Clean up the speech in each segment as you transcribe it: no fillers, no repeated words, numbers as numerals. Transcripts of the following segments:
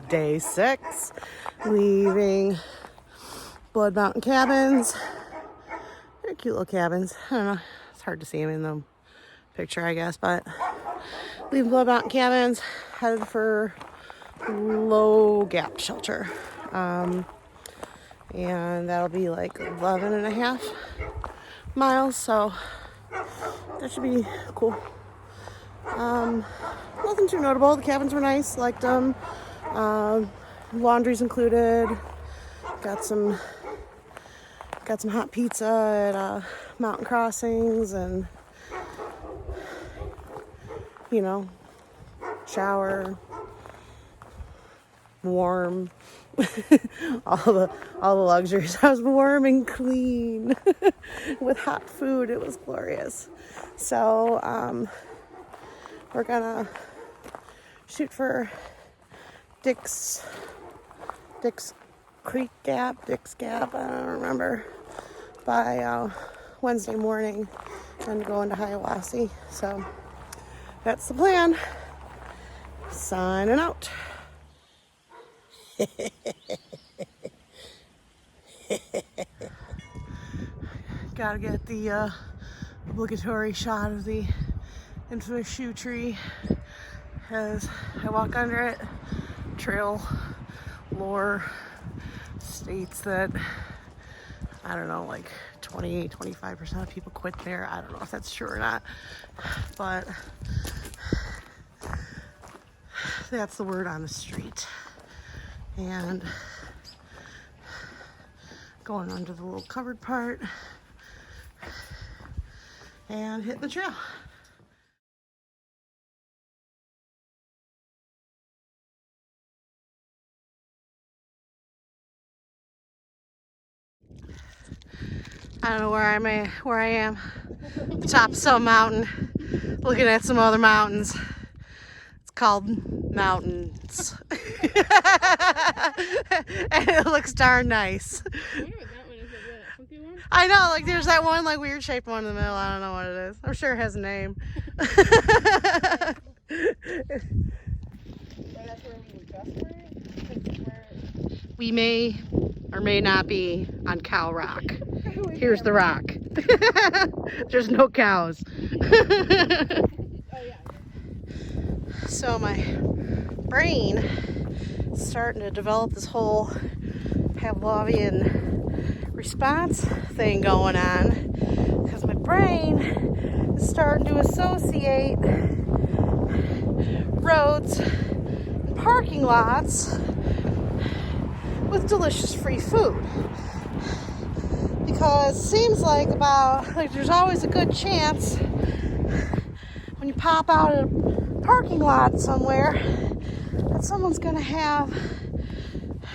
Day 6, leaving Blood Mountain Cabins. They're cute little cabins. I don't know, it's hard to see them in the picture, I guess, but leaving Blood Mountain Cabins, headed for Low Gap shelter. And that'll be like 11 and a half miles, so that should be cool. Nothing too notable. The cabins were nice, liked them. Laundry's included. Got some hot pizza at Mountain Crossings, and shower, warm, all the luxuries. I was warm and clean with hot food. It was glorious. So we're gonna shoot for Dix Creek Gap, Dix Gap, I don't remember, by Wednesday morning, and go into Hiawassee. So that's the plan. Signing out. Gotta get the obligatory shot of the infamous shoe tree as I walk under it. Trail lore states that, I don't know, like 25% of people quit there. I don't know if that's true or not, but that's the word on the street. And going under the little covered part and hitting the trail. I don't know where I am. The top of some mountain, looking at some other mountains. It's called Mountains. And it looks darn nice. I wonder what that one is. Is that a funky one? I know, like there's that one like weird shaped one in the middle. I don't know what it is. I'm sure it has a name. We may or may not be on Cow Rock. Here's the rock. There's no cows. So my brain is starting to develop this whole Pavlovian response thing going on, because my brain is starting to associate roads and parking lots with delicious free food. Because it seems like there's always a good chance when you pop out of a parking lot somewhere that someone's gonna have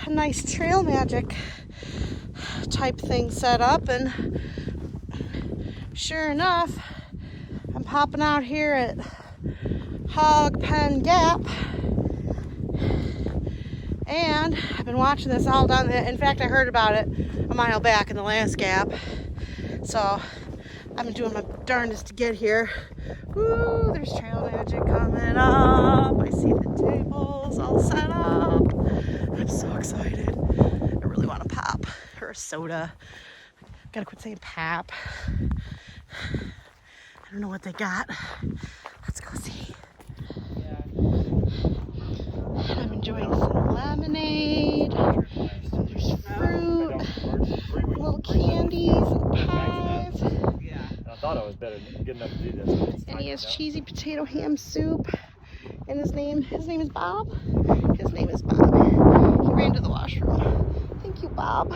a nice trail magic type thing set up. And sure enough, I'm popping out here at Hog Pen Gap, and I've been watching this all down there. In fact, I heard about it a mile back in the last gap, so I've been doing my darndest to get here. Ooh, there's trail magic coming up. I see the tables all set up. I'm so excited. I really want a pop or a soda. Gotta quit saying pap. I don't know what they got. Let's go see. I'm enjoying some lemonade. There's fruit, little candies and pies. I thought I was good enough to do this. And he has cheesy potato ham soup. And his name is Bob. His name is Bob. He ran to the washroom. Thank you, Bob.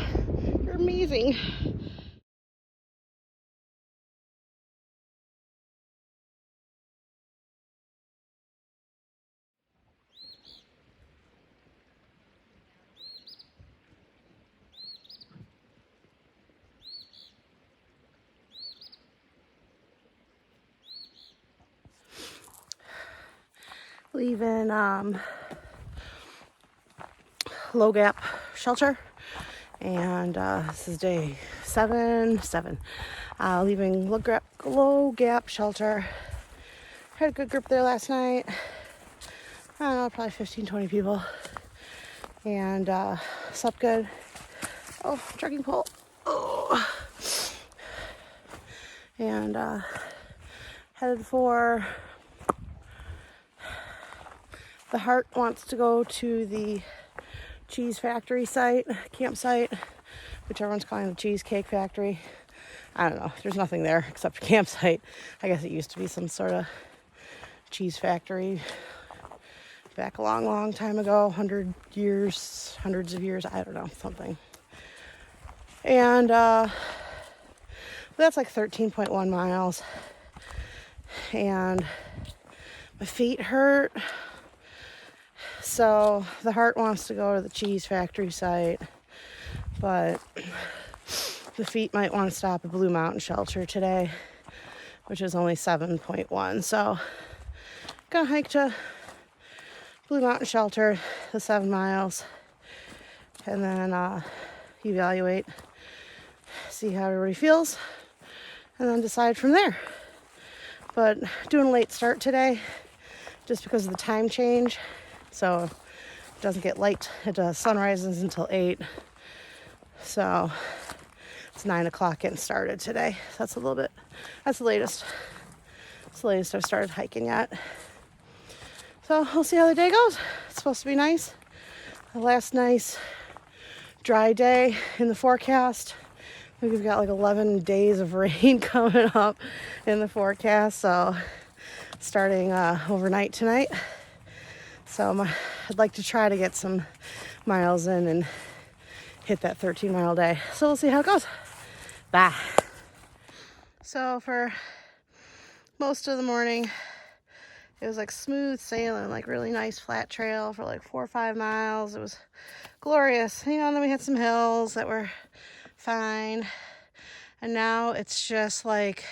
You're amazing. Leaving Low Gap shelter, and this is day 7. Leaving Low Gap shelter. Had a good group there last night. I don't know, probably 15, 20 people. And slept good. Oh, trekking pole. Oh. And headed for the Heart wants to go to the cheese factory campsite, which everyone's calling the cheesecake factory. I don't know. There's nothing there except a campsite. I guess it used to be some sort of cheese factory back a long, long time ago, hundreds of years, I don't know, something. And that's like 13.1 miles. And my feet hurt. So the Heart wants to go to the cheese factory site, but the feet might want to stop at Blue Mountain Shelter today, which is only 7.1. So gonna hike to Blue Mountain Shelter, the 7 miles, and then evaluate, see how everybody feels, and then decide from there. But doing a late start today just because of the time change, so it doesn't get light. Sun rises until 8, so it's 9 o'clock getting started today. So that's the latest. It's the latest I've started hiking yet. So we'll see how the day goes. It's supposed to be nice. The last nice dry day in the forecast. I think we've got like 11 days of rain coming up in the forecast. So starting overnight tonight. So I'd like to try to get some miles in and hit that 13-mile day. So we'll see how it goes. Bye. So for most of the morning, it was like smooth sailing, like really nice flat trail for like 4 or 5 miles. It was glorious, and then we had some hills that were fine. And now it's just like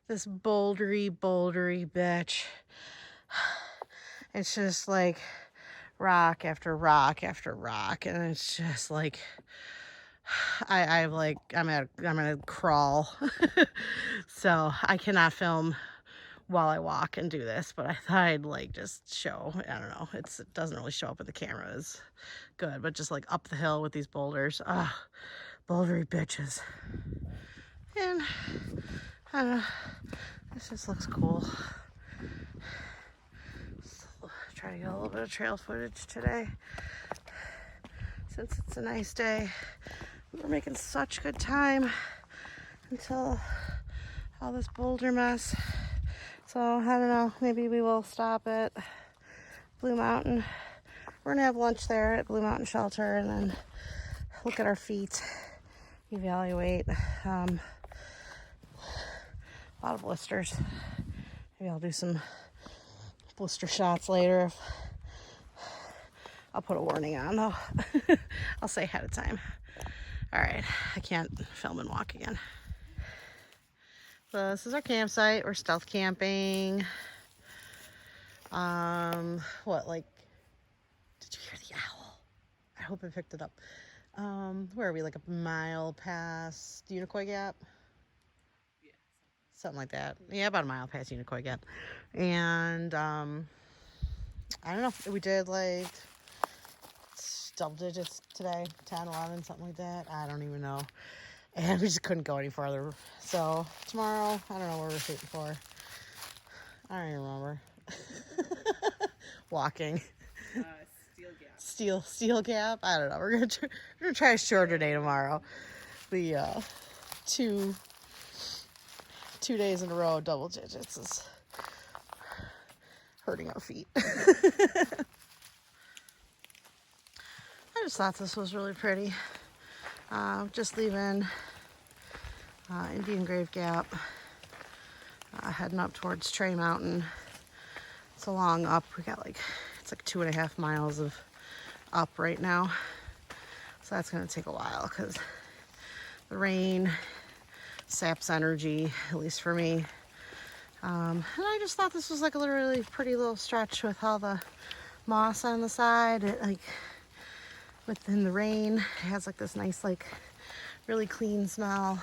this bouldery bitch. It's just like rock after rock after rock, and it's just like I'm gonna crawl. So I cannot film while I walk and do this, but I thought I'd like just show. I don't know, it doesn't really show up with the camera as good, but just like up the hill with these boulders. Bouldery bitches. And I don't know, this just looks cool. So, try to get a little bit of trail footage today since it's a nice day. We're making such good time until all this boulder mess. So I don't know, maybe we will stop at Blue Mountain. We're gonna have lunch there at Blue Mountain Shelter and then look at our feet, evaluate. A lot of blisters. Maybe I'll do some blister shots later. I'll put a warning on though. I'll say ahead of time. All right, I can't film and walk again. So this is our campsite. We're stealth camping. Like, did you hear the owl? I hope I picked it up. Where are we? Like a mile past Unicoi Gap? Yeah. Something like that. Yeah, about a mile past Unicoi Gap. And I don't know. We did like double digits today, 10, 11, something like that. I don't even know. And we just couldn't go any further. So tomorrow, I don't know what we're shooting for. I don't even remember. Walking. Steel Gap. I don't know. We're gonna try a shorter day tomorrow. The 2 days in a row double digits is hurting our feet. I just thought this was really pretty. Just leaving Indian Grave Gap, heading up towards Tray Mountain. It's a long up. It's like 2.5 miles of up right now. So that's going to take a while because the rain saps energy, at least for me. And I just thought this was like a really pretty little stretch with all the moss on the side. Within the rain, it has like this nice, like really clean smell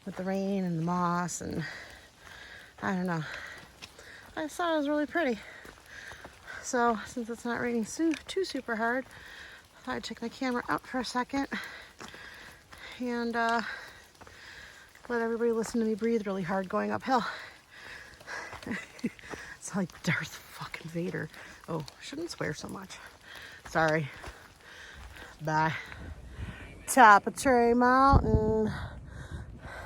with the rain and the moss, and I don't know. I just thought it was really pretty. So since it's not raining too super hard, I thought I'd take my camera out for a second and let everybody listen to me breathe really hard going uphill. It's like Darth fucking Vader. Oh, shouldn't swear so much. Sorry. Bye. Top of Tray Mountain.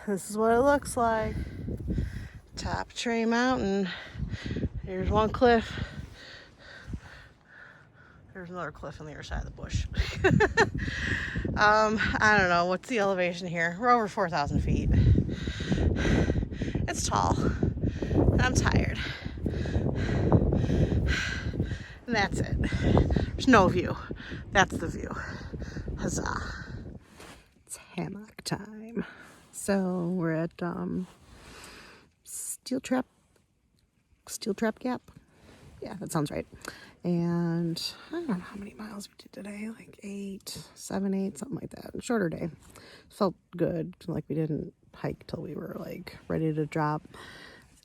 This is what it looks like. Top of Tray Mountain. Here's one cliff. There's another cliff on the other side of the bush. I don't know. What's the elevation here? We're over 4,000 feet. It's tall. And I'm tired. And that's it. There's no view. That's the view. Huzzah. It's hammock time. So we're at Steel Trap Gap. Yeah, that sounds right. And I don't know how many miles we did today, like 8, 7, 8, something like that. Shorter day. Felt good, like we didn't hike till we were like ready to drop.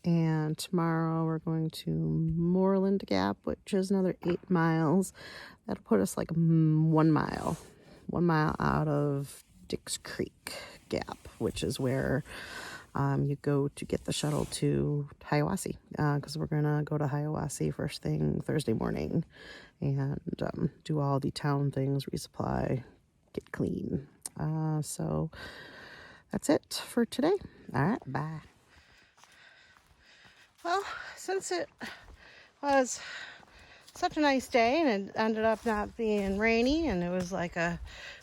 And tomorrow we're going to Moreland Gap, which is another 8 miles. That'll put us like 1 mile out of Dix Creek Gap, which is where you go to get the shuttle to Hiawassee, because we're gonna go to Hiawassee first thing Thursday morning and do all the town things, resupply, get clean. So that's it for today. All right, bye. Well, since it was such a nice day and it ended up not being rainy and it was like a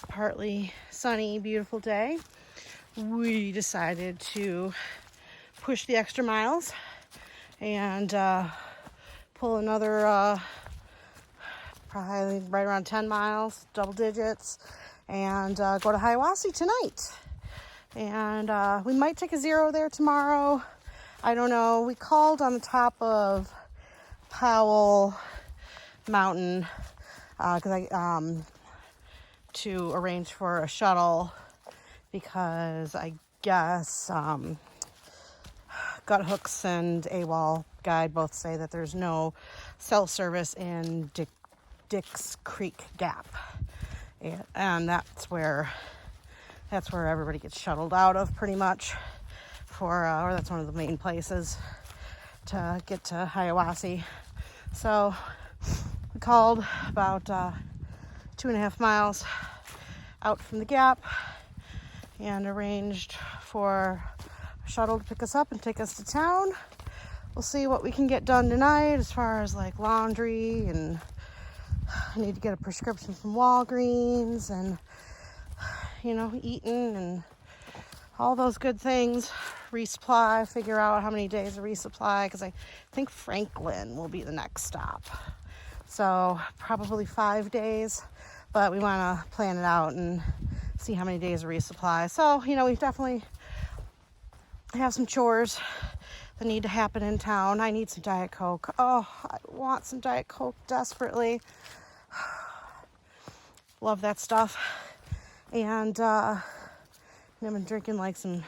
partly sunny, beautiful day, we decided to push the extra miles and pull another probably right around 10 miles, double digits, and go to Hiawassee tonight. And we might take a 0 there tomorrow. I don't know. We called on the top of Powell Mountain to arrange for a shuttle because I guess Gut Hooks and AWOL Guide both say that there's no cell service in Dix Creek Gap, and that's where everybody gets shuttled out of pretty much or that's one of the main places to get to Hiawassee. So we called about 2.5 miles out from the gap and arranged for a shuttle to pick us up and take us to town. We'll see what we can get done tonight as far as like laundry, and I need to get a prescription from Walgreens and eating and all those good things. Resupply, figure out how many days of resupply, because I think Franklin will be the next stop. So probably 5 days, but we want to plan it out and see how many days of resupply. So, we definitely have some chores that need to happen in town. I need some Diet Coke. Oh, I want some Diet Coke desperately. Love that stuff. And I've been drinking like some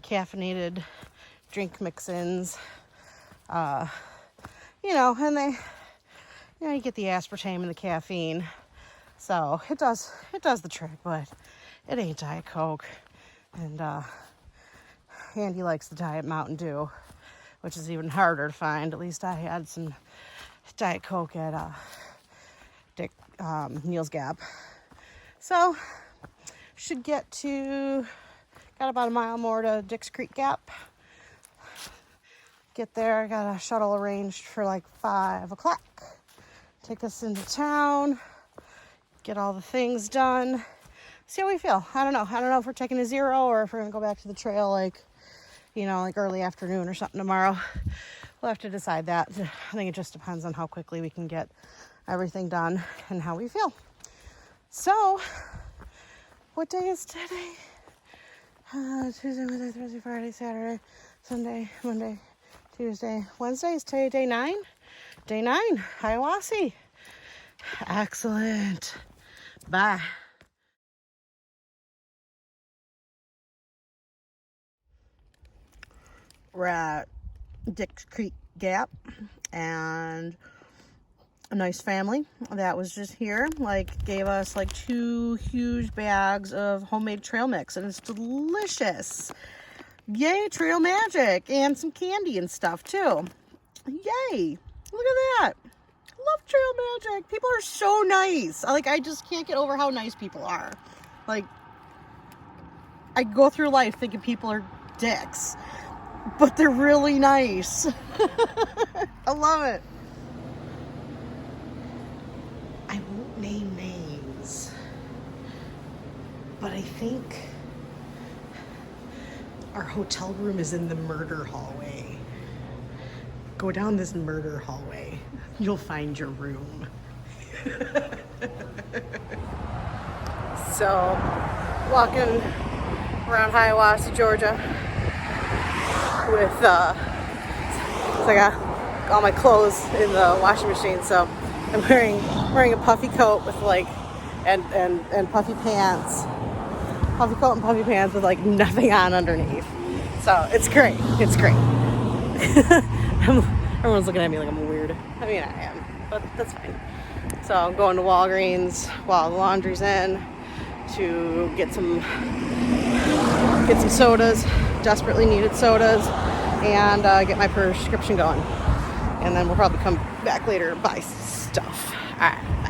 caffeinated drink mix-ins. And they, you get the aspartame and the caffeine. So it does the trick, but it ain't Diet Coke. And Andy likes the Diet Mountain Dew, which is even harder to find. At least I had some Diet Coke at Neels Gap. So should got about a mile more to Dix Creek Gap. Get there, I got a shuttle arranged for like 5 o'clock. Take us into town, get all the things done, see how we feel. I don't know if we're taking a 0 or if we're gonna go back to the trail like early afternoon or something tomorrow. We'll have to decide that. I think it just depends on how quickly we can get everything done and how we feel. So, what day is today? Tuesday, Wednesday, Thursday, Friday, Saturday, Sunday, Monday, Tuesday, Wednesday. Is today day 9? Day 9, Hiawassee. Excellent. Bye. We're at Dix Creek Gap, and a nice family that was just here, like gave us like 2 huge bags of homemade trail mix, and it's delicious. Yay, trail magic, and some candy and stuff too. Yay, look at that. Love trail magic. People are so nice. Like, I just can't get over how nice people are. Like, I go through life thinking people are dicks, but they're really nice. I love it. I won't name names, but I think our hotel room is in the murder hallway. Go down this murder hallway. You'll find your room. So, walking around Hiawassee, Georgia with, so I got all my clothes in the washing machine, so I'm wearing a puffy coat with like, and puffy pants. Puffy coat and puffy pants with like nothing on underneath. So it's great. It's great. Everyone's looking at me like I'm weird. I mean, I am, but that's fine. So I'm going to Walgreens while the laundry's in to get some sodas, desperately needed sodas, and get my prescription going. And then we'll probably come back later and buy stuff. All right.